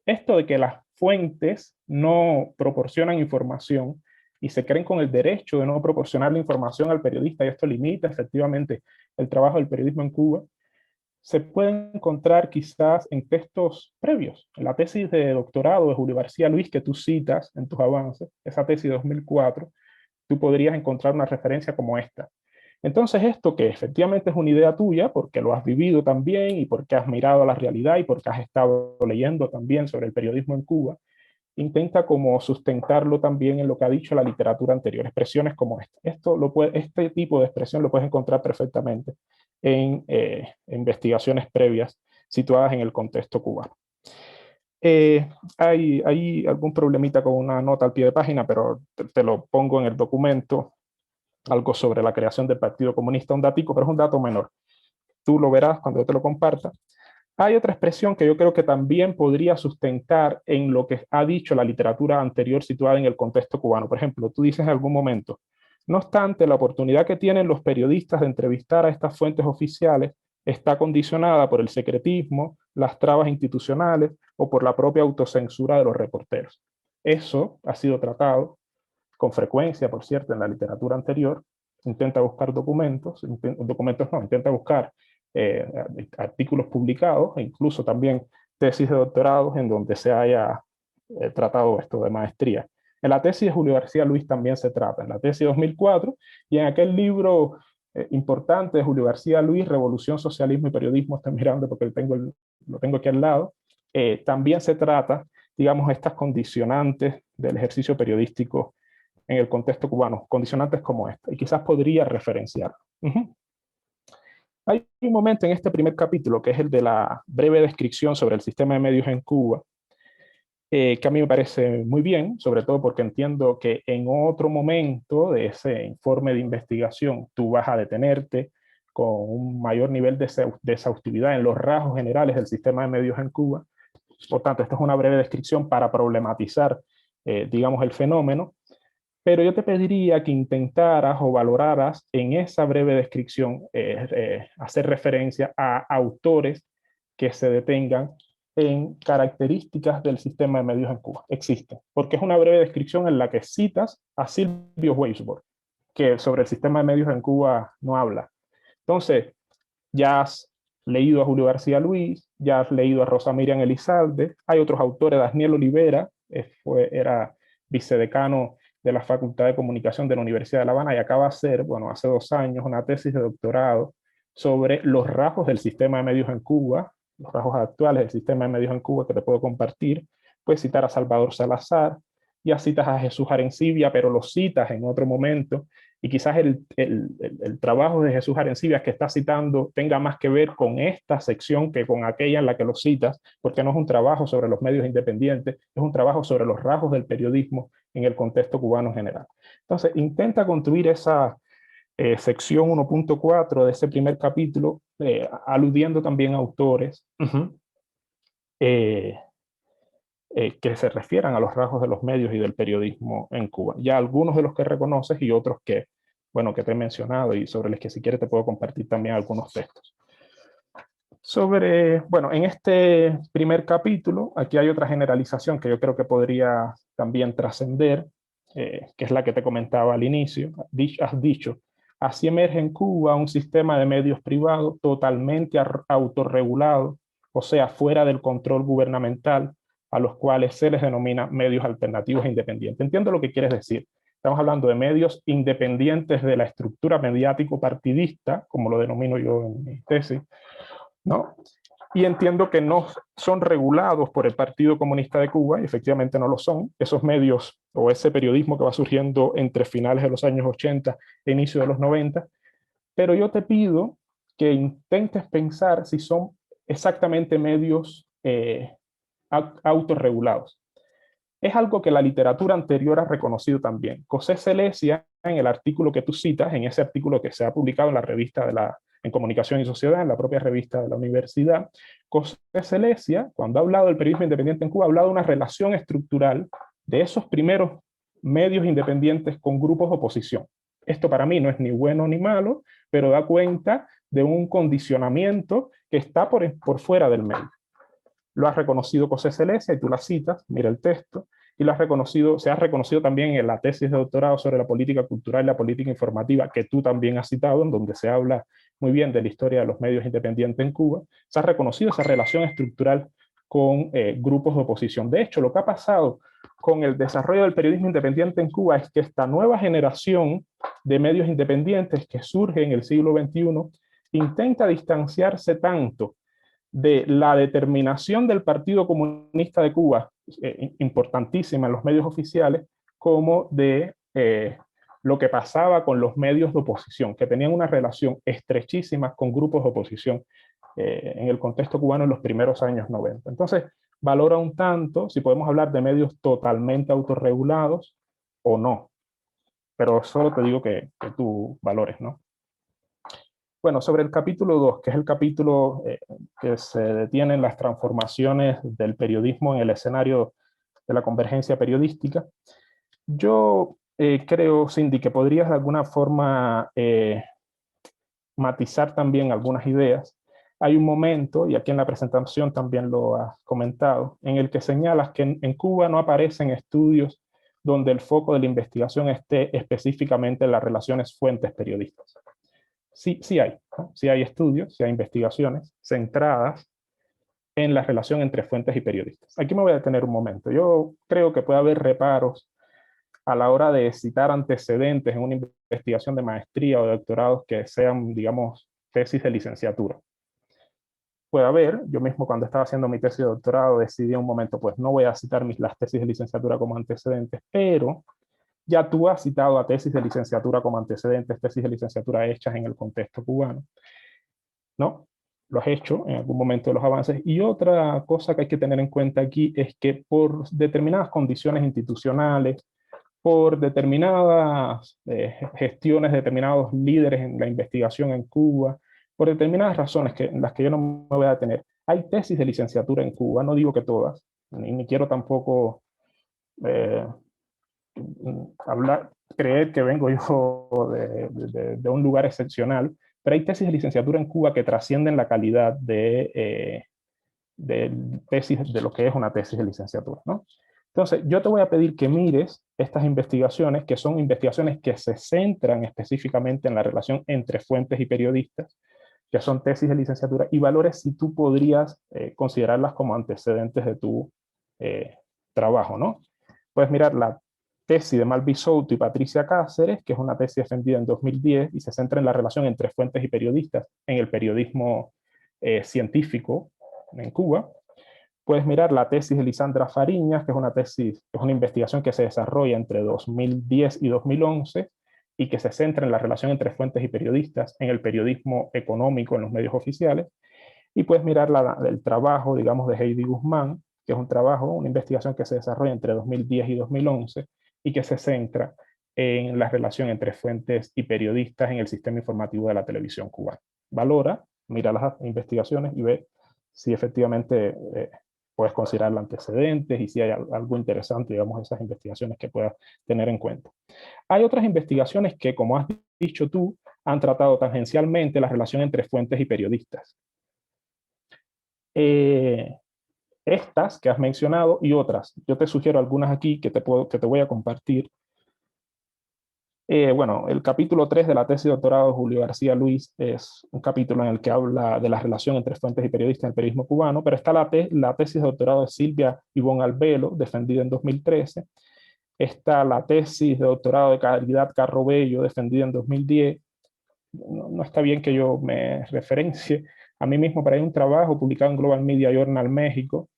Esto de que las fuentes no proporcionan información y se creen con el derecho de no proporcionar la información al periodista, y esto limita efectivamente el trabajo del periodismo en Cuba, se pueden encontrar quizás en textos previos. En la tesis de doctorado de Julio García Luis que tú citas en tus avances, esa tesis de 2004, tú podrías encontrar una referencia como esta. Entonces esto que efectivamente es una idea tuya, porque lo has vivido también y porque has mirado la realidad y porque has estado leyendo también sobre el periodismo en Cuba, intenta como sustentarlo también en lo que ha dicho la literatura anterior, expresiones como esta. Este tipo de expresión lo puedes encontrar perfectamente en investigaciones previas situadas en el contexto cubano. Hay algún problemita con una nota al pie de página, pero te lo pongo en el documento, algo sobre la creación del Partido Comunista, un datico, pero es un dato menor. Tú lo verás cuando yo te lo comparta. Hay otra expresión que yo creo que también podría sustentar en lo que ha dicho la literatura anterior situada en el contexto cubano. Por ejemplo, tú dices en algún momento, no obstante, la oportunidad que tienen los periodistas de entrevistar a estas fuentes oficiales está condicionada por el secretismo, las trabas institucionales o por la propia autocensura de los reporteros. Eso ha sido tratado con frecuencia, por cierto, en la literatura anterior. Intenta buscar intenta buscar artículos publicados e incluso también tesis de doctorados en donde se haya tratado esto de maestría. En la tesis de Julio García Luis también se trata, en la tesis de 2004 y en aquel libro importante de Julio García Luis, Revolución, Socialismo y Periodismo, estoy mirando porque lo tengo aquí al lado, también se trata, digamos, estas condicionantes del ejercicio periodístico en el contexto cubano, condicionantes como esta, y quizás podría referenciar. Hay un momento en este primer capítulo, que es el de la breve descripción sobre el sistema de medios en Cuba, que a mí me parece muy bien, sobre todo porque entiendo que en otro momento de ese informe de investigación tú vas a detenerte con un mayor nivel de exhaustividad en los rasgos generales del sistema de medios en Cuba. Por tanto, esta es una breve descripción para problematizar, digamos, el fenómeno, pero yo te pediría que intentaras o valoraras en esa breve descripción hacer referencia a autores que se detengan en características del sistema de medios en Cuba. Existen, porque es una breve descripción en la que citas a Silvio Weisbord, que sobre el sistema de medios en Cuba no habla. Entonces, ya has leído a Julio García Luis, ya has leído a Rosa Miriam Elizalde, hay otros autores, Daniel Olivera, era vicedecano de la Facultad de Comunicación de la Universidad de La Habana y acaba de hacer, bueno, hace 2 años, una tesis de doctorado sobre los rasgos del sistema de medios en Cuba, los rasgos actuales del sistema de medios en Cuba que te puedo compartir. Puedes citar a Salvador Salazar, ya citas a Jesús Arencibia, pero lo citas en otro momento, y quizás el trabajo de Jesús Arencibia que estás citando tenga más que ver con esta sección que con aquella en la que lo citas, porque no es un trabajo sobre los medios independientes, es un trabajo sobre los rasgos del periodismo en el contexto cubano en general. Entonces, intenta construir esa sección 1.4 de ese primer capítulo, aludiendo también a autores que se refieran a los rasgos de los medios y del periodismo en Cuba. Ya algunos de los que reconoces y otros que, bueno, que te he mencionado y sobre los que si quieres te puedo compartir también algunos textos. Bueno, en este primer capítulo, aquí hay otra generalización que yo creo que podría también trascender, que es la que te comentaba al inicio. Has dicho, así emerge en Cuba un sistema de medios privados totalmente autorregulado, o sea, fuera del control gubernamental, a los cuales se les denomina medios alternativos e independientes. Entiendo lo que quieres decir. Estamos hablando de medios independientes de la estructura mediático-partidista, como lo denomino yo en mi tesis, ¿no? Y entiendo que no son regulados por el Partido Comunista de Cuba, y efectivamente no lo son. Esos medios o ese periodismo que va surgiendo entre finales de los años 80 e inicio de los 90, pero yo te pido que intentes pensar si son exactamente medios autorregulados. Es algo que la literatura anterior ha reconocido también. José Celesia, en el artículo que tú citas, en ese artículo que se ha publicado en la revista en Comunicación y Sociedad, en la propia revista de la universidad, José Celesia, cuando ha hablado del periodismo independiente en Cuba, ha hablado de una relación estructural de esos primeros medios independientes con grupos de oposición. Esto para mí no es ni bueno ni malo, pero da cuenta de un condicionamiento que está por fuera del medio. Lo ha reconocido José Celesia, y tú la citas, mira el texto, y se ha reconocido también en la tesis de doctorado sobre la política cultural y la política informativa, que tú también has citado, en donde se habla muy bien de la historia de los medios independientes en Cuba. Se ha reconocido esa relación estructural con grupos de oposición. De hecho, lo que ha pasado con el desarrollo del periodismo independiente en Cuba es que esta nueva generación de medios independientes que surge en el siglo XXI intenta distanciarse tanto de la determinación del Partido Comunista de Cuba, importantísima en los medios oficiales, como de lo que pasaba con los medios de oposición, que tenían una relación estrechísima con grupos de oposición en el contexto cubano en los primeros años 90. Entonces, valora un tanto si podemos hablar de medios totalmente autorregulados o no. Pero solo te digo que tú valores, ¿no? Bueno, sobre el capítulo 2, que es el capítulo que se detiene en las transformaciones del periodismo en el escenario de la convergencia periodística, yo creo, Cindy, que podrías de alguna forma matizar también algunas ideas. Hay un momento, y aquí en la presentación también lo has comentado, en el que señalas que en Cuba no aparecen estudios donde el foco de la investigación esté específicamente en las relaciones fuentes-periodistas. Sí hay, ¿no? Sí hay estudios, sí hay investigaciones centradas en la relación entre fuentes y periodistas. Aquí me voy a detener un momento. Yo creo que puede haber reparos a la hora de citar antecedentes en una investigación de maestría o de doctorados que sean, digamos, tesis de licenciatura. Puede haber, yo mismo cuando estaba haciendo mi tesis de doctorado decidí en un momento, pues no voy a citar las tesis de licenciatura como antecedentes, pero ya tú has citado a tesis de licenciatura como antecedentes, tesis de licenciatura hechas en el contexto cubano, ¿no? Lo has hecho en algún momento de los avances. Y otra cosa que hay que tener en cuenta aquí es que por determinadas condiciones institucionales, por determinadas gestiones, determinados líderes en la investigación en Cuba, por determinadas razones en las que yo no me voy a detener, hay tesis de licenciatura en Cuba, no digo que todas, ni quiero tampoco creer que vengo yo de un lugar excepcional, pero hay tesis de licenciatura en Cuba que trascienden la calidad de tesis, de lo que es una tesis de licenciatura, ¿no? Entonces, yo te voy a pedir que mires estas investigaciones, que son investigaciones que se centran específicamente en la relación entre fuentes y periodistas, que son tesis de licenciatura, y valores si tú podrías considerarlas como antecedentes de tu trabajo, ¿no? Puedes mirar la tesis de Malvi Souto y Patricia Cáceres, que es una tesis defendida en 2010 y se centra en la relación entre fuentes y periodistas en el periodismo científico en Cuba. Puedes mirar la tesis de Lisandra Fariñas, que es una investigación que se desarrolla entre 2010 y 2011 y que se centra en la relación entre fuentes y periodistas en el periodismo económico en los medios oficiales. Y puedes mirar el trabajo, digamos, de Heidi Guzmán, que es una investigación que se desarrolla entre 2010 y 2011 y que se centra en la relación entre fuentes y periodistas en el sistema informativo de la televisión cubana. Valora, mira las investigaciones y ve si efectivamente puedes considerar antecedentes y si hay algo interesante, digamos, esas investigaciones que puedas tener en cuenta. Hay otras investigaciones que, como has dicho tú, han tratado tangencialmente la relación entre fuentes y periodistas. Estas que has mencionado y otras, yo te sugiero algunas aquí que te voy a compartir. Bueno, el capítulo 3 de la tesis de doctorado de Julio García Luis es un capítulo en el que habla de la relación entre fuentes y periodistas en el periodismo cubano, pero está la tesis de doctorado de Silvia Ivonne Albelo, defendida en 2013, Está la tesis de doctorado de Caridad Carro Bello, defendida en 2010. No está bien que yo me referencie a mí mismo, pero hay un trabajo publicado en Global Media Journal México,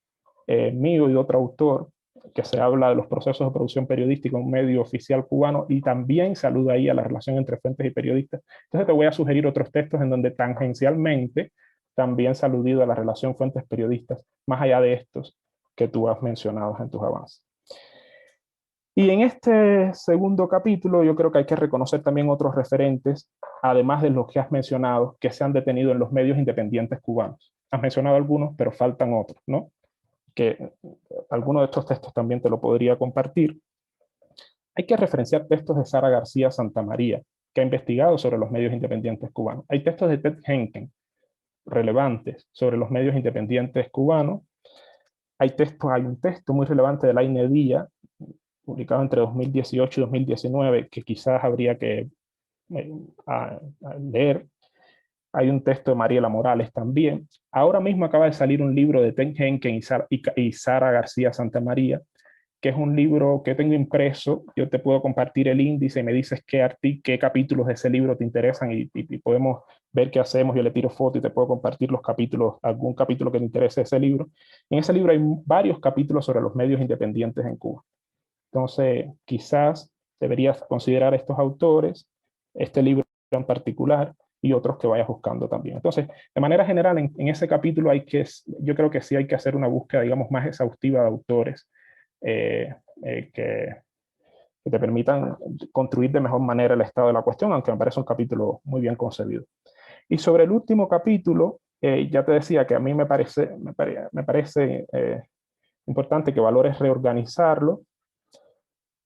mío y de otro autor, que se habla de los procesos de producción periodística en un medio oficial cubano, y también saluda ahí a la relación entre fuentes y periodistas. Entonces te voy a sugerir otros textos en donde tangencialmente también se ha aludido a la relación fuentes-periodistas, más allá de estos que tú has mencionado en tus avances. Y en este segundo capítulo yo creo que hay que reconocer también otros referentes, además de los que has mencionado, que se han detenido en los medios independientes cubanos. Has mencionado algunos, pero faltan otros, ¿no? Que alguno de estos textos también te lo podría compartir. Hay que referenciar textos de Sara García Santamaría, que ha investigado sobre los medios independientes cubanos. Hay textos de Ted Henken, relevantes, sobre los medios independientes cubanos. Hay un texto muy relevante de Laine Díaz, publicado entre 2018 y 2019, que quizás habría que a leer. Hay un texto de Mariela Morales también. Ahora mismo acaba de salir un libro de Ted Henken y Sara García Santamaría, que es un libro que tengo impreso. Yo te puedo compartir el índice y me dices qué capítulos de ese libro te interesan y podemos ver qué hacemos. Yo le tiro foto y te puedo compartir los capítulos, algún capítulo que te interese de ese libro. En ese libro hay varios capítulos sobre los medios independientes en Cuba. Entonces, quizás deberías considerar estos autores, este libro en particular, y otros que vayas buscando también. Entonces, de manera general, en ese capítulo yo creo que sí hay que hacer una búsqueda, digamos, más exhaustiva de autores que te permitan construir de mejor manera el estado de la cuestión, aunque me parece un capítulo muy bien concebido. Y sobre el último capítulo, ya te decía que a mí me parece importante que valores reorganizarlo.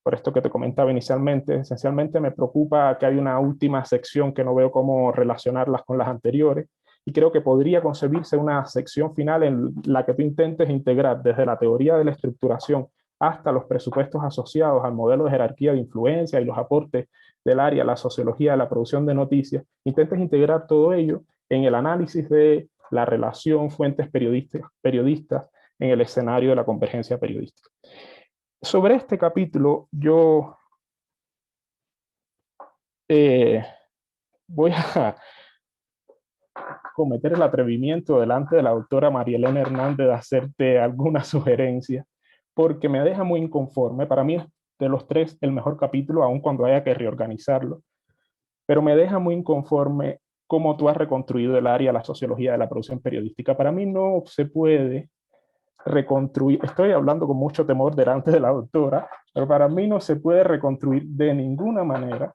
Por esto que te comentaba inicialmente, esencialmente me preocupa que hay una última sección que no veo cómo relacionarlas con las anteriores, y creo que podría concebirse una sección final en la que tú intentes integrar desde la teoría de la estructuración hasta los presupuestos asociados al modelo de jerarquía de influencia y los aportes del área, la sociología de la producción de noticias, intentes integrar todo ello en el análisis de la relación fuentes periodistas en el escenario de la convergencia periodística. Sobre este capítulo, yo voy a cometer el atrevimiento delante de la doctora María Elena Hernández de hacerte alguna sugerencia, porque me deja muy inconforme. Para mí es de los tres el mejor capítulo, aun cuando haya que reorganizarlo, pero me deja muy inconforme cómo tú has reconstruido el área de la sociología de la producción periodística. Para mí no se puede reconstruir, estoy hablando con mucho temor delante de la doctora, pero para mí no se puede reconstruir de ninguna manera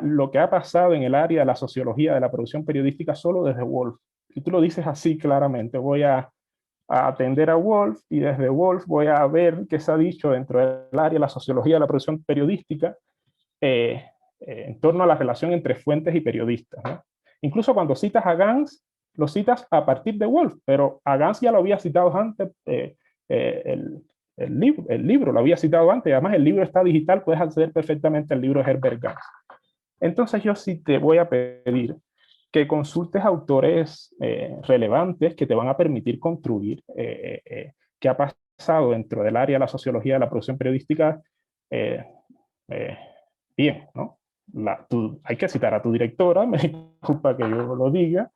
lo que ha pasado en el área de la sociología de la producción periodística solo desde Woolf. Y tú lo dices así claramente, voy a atender a Woolf y desde Woolf voy a ver qué se ha dicho dentro del área de la sociología de la producción periodística en torno a la relación entre fuentes y periodistas, ¿no? Incluso cuando citas a Gans, lo citas a partir de Woolf, pero a Gans ya lo había citado antes, el libro lo había citado antes, y además el libro está digital, puedes acceder perfectamente al libro de Herbert Gans. Entonces yo sí te voy a pedir que consultes autores relevantes que te van a permitir construir qué ha pasado dentro del área de la sociología de la producción periodística bien, ¿no? Hay que citar a tu directora, me disculpa que yo lo diga,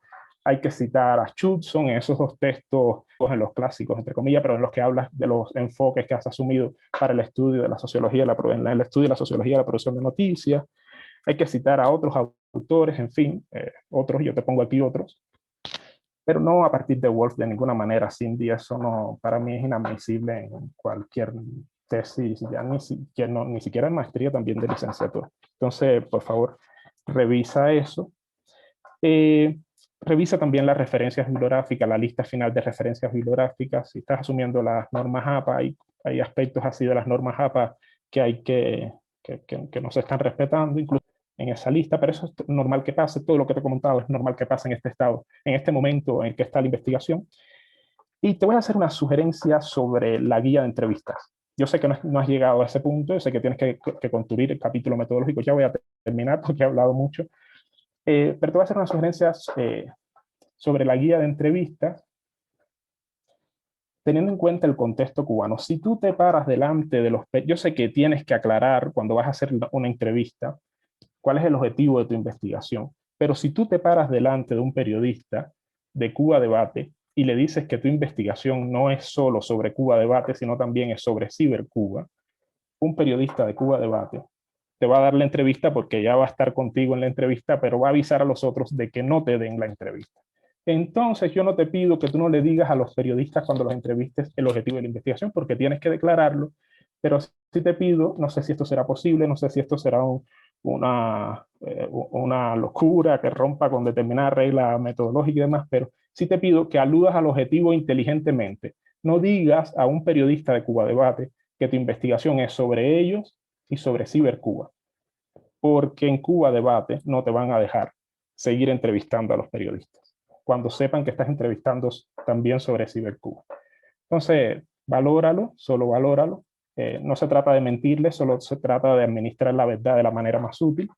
hay que citar a Schutson en esos dos textos, en los clásicos, entre comillas, pero en los que hablas de los enfoques que has asumido para el estudio de la sociología, el estudio de la sociología de la producción de noticias. Hay que citar a otros autores, en fin, otros, yo te pongo aquí otros, pero no a partir de Woolf de ninguna manera. Cindy, eso no, para mí es inadmisible en cualquier tesis, ya ni siquiera en maestría, también de licenciatura. Entonces, por favor, revisa eso. Revisa también las referencias bibliográficas, la lista final de referencias bibliográficas. Si estás asumiendo las normas APA, hay aspectos así de las normas APA que no se están respetando, incluso en esa lista, pero eso es normal que pase. Todo lo que te he comentado es normal que pase en este estado, en este momento en el que está la investigación. Y te voy a hacer una sugerencia sobre la guía de entrevistas. Yo sé que no has llegado a ese punto, yo sé que tienes que construir el capítulo metodológico. Ya voy a terminar porque he hablado mucho. Pero te voy a hacer unas sugerencias sobre la guía de entrevistas teniendo en cuenta el contexto cubano. Si tú te paras delante de yo sé que tienes que aclarar cuando vas a hacer una entrevista cuál es el objetivo de tu investigación, pero si tú te paras delante de un periodista de Cuba Debate y le dices que tu investigación no es solo sobre Cuba Debate, sino también es sobre Cibercuba, un periodista de Cuba Debate te va a dar la entrevista porque ya va a estar contigo en la entrevista, pero va a avisar a los otros de que no te den la entrevista. Entonces yo no te pido que tú no le digas a los periodistas cuando los entrevistes el objetivo de la investigación, porque tienes que declararlo, pero sí te pido, no sé si esto será posible, no sé si esto será una locura que rompa con determinada regla metodológica y demás, pero sí te pido que aludas al objetivo inteligentemente. No digas a un periodista de Cuba Debate que tu investigación es sobre ellos y sobre Cibercuba, porque en Cuba Debate no te van a dejar seguir entrevistando a los periodistas cuando sepan que estás entrevistando también sobre Cibercuba. Entonces, valóralo, solo valóralo. No se trata de mentirle, solo se trata de administrar la verdad de la manera más útil,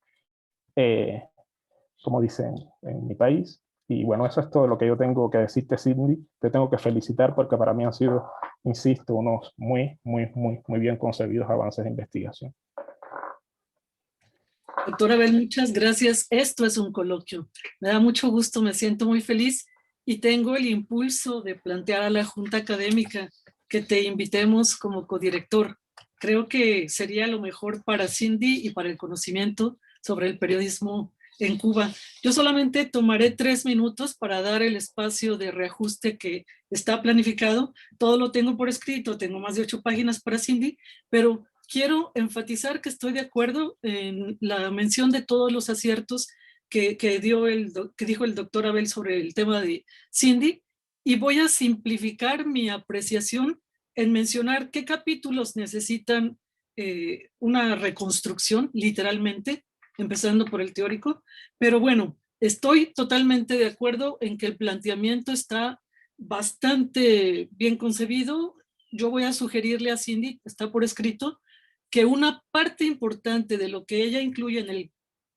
como dicen en mi país. Y bueno, eso es todo lo que yo tengo que decirte, Cindy. Te tengo que felicitar porque para mí han sido, insisto, unos muy bien concebidos avances de investigación. Doctora Abel, muchas gracias. Esto es un coloquio. Me da mucho gusto, me siento muy feliz y tengo el impulso de plantear a la Junta Académica que te invitemos como codirector. Creo que sería lo mejor para Cindy y para el conocimiento sobre el periodismo en Cuba. Yo solamente tomaré 3 minutos para dar el espacio de reajuste que está planificado. Todo lo tengo por escrito, tengo más de 8 páginas para Cindy, pero quiero enfatizar que estoy de acuerdo en la mención de todos los aciertos que dijo el doctor Abel sobre el tema de Cindy, y voy a simplificar mi apreciación en mencionar qué capítulos necesitan una reconstrucción, literalmente, empezando por el teórico, pero bueno, estoy totalmente de acuerdo en que el planteamiento está bastante bien concebido. Yo voy a sugerirle a Cindy, está por escrito, que una parte importante de lo que ella incluye en el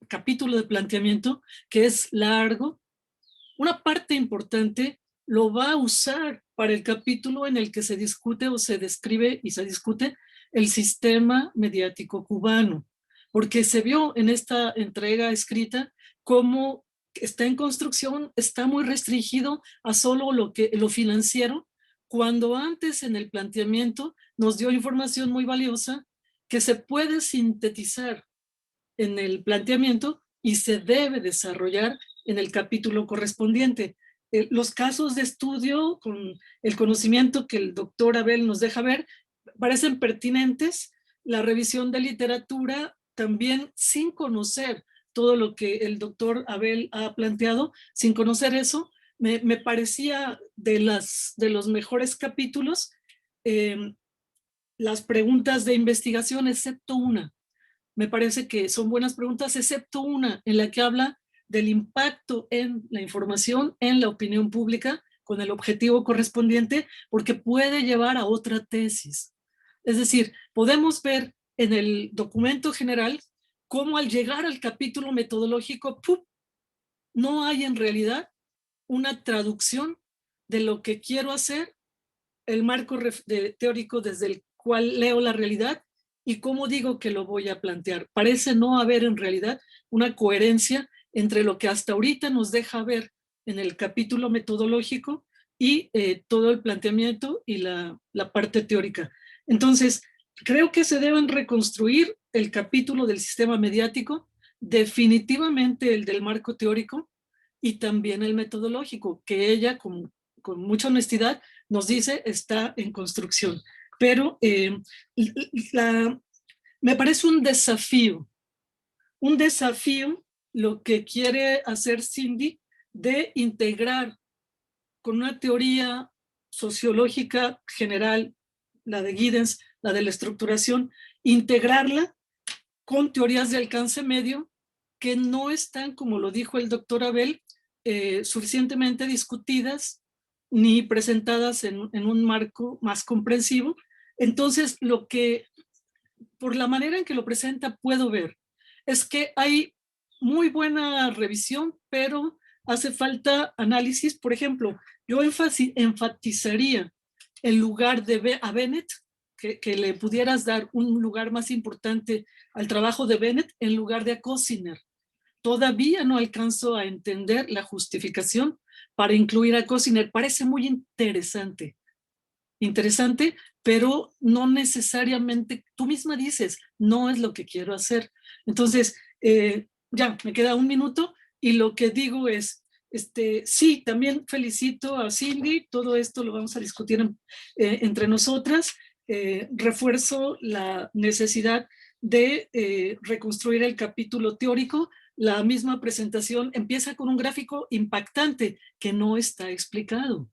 capítulo de planteamiento, que es largo, una parte importante lo va a usar para el capítulo en el que se discute o se describe y se discute el sistema mediático cubano, porque se vio en esta entrega escrita cómo está en construcción, está muy restringido a solo lo financiero, cuando antes en el planteamiento nos dio información muy valiosa que se puede sintetizar en el planteamiento y se debe desarrollar en el capítulo correspondiente. Los casos de estudio con el conocimiento que el doctor Abel nos deja ver parecen pertinentes. La revisión de literatura también, sin conocer todo lo que el doctor Abel ha planteado, sin conocer eso, me parecía de los mejores capítulos. Las preguntas de investigación, excepto una, me parece que son buenas preguntas, excepto una en la que habla del impacto en la información, en la opinión pública, con el objetivo correspondiente, porque puede llevar a otra tesis. Es decir, podemos ver en el documento general cómo al llegar al capítulo metodológico, ¡pum!, no hay en realidad una traducción de lo que quiero hacer, el marco teórico desde el cual leo la realidad y cómo digo que lo voy a plantear. Parece no haber en realidad una coherencia entre lo que hasta ahorita nos deja ver en el capítulo metodológico y todo el planteamiento y la parte teórica. Entonces, creo que se deben reconstruir el capítulo del sistema mediático, definitivamente el del marco teórico y también el metodológico, que ella con mucha honestidad nos dice está en construcción. Pero me parece un desafío lo que quiere hacer Cindy de integrar con una teoría sociológica general, la de Giddens, la de la estructuración, integrarla con teorías de alcance medio que no están, como lo dijo el doctor Abel, suficientemente discutidas ni presentadas en un marco más comprensivo. Entonces, lo que, por la manera en que lo presenta, puedo ver es que hay muy buena revisión, pero hace falta análisis. Por ejemplo, yo enfatizaría el lugar a Bennett, que le pudieras dar un lugar más importante al trabajo de Bennett en lugar de a Cosiner. Todavía no alcanzo a entender la justificación para incluir a Cosiner. Parece muy interesante, pero no necesariamente, tú misma dices, no es lo que quiero hacer. Entonces, ya, me queda un minuto y lo que digo es, sí, también felicito a Cindy, todo esto lo vamos a discutir entre nosotras. Refuerzo la necesidad de reconstruir el capítulo teórico. La misma presentación empieza con un gráfico impactante que no está explicado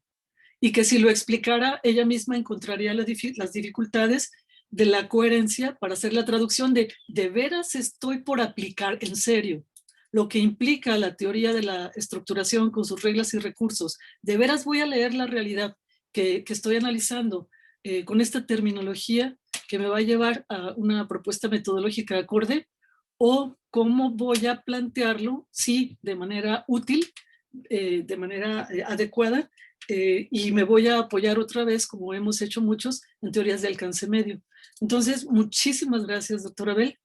y que si lo explicara ella misma encontraría las dificultades de la coherencia para hacer la traducción de veras estoy por aplicar en serio lo que implica la teoría de la estructuración con sus reglas y recursos. De veras voy a leer la realidad que estoy analizando con esta terminología que me va a llevar a una propuesta metodológica acorde, o cómo voy a plantearlo, sí, de manera útil, de manera adecuada, y me voy a apoyar otra vez, como hemos hecho muchos, en teorías de alcance medio. Entonces, muchísimas gracias, doctora Abel.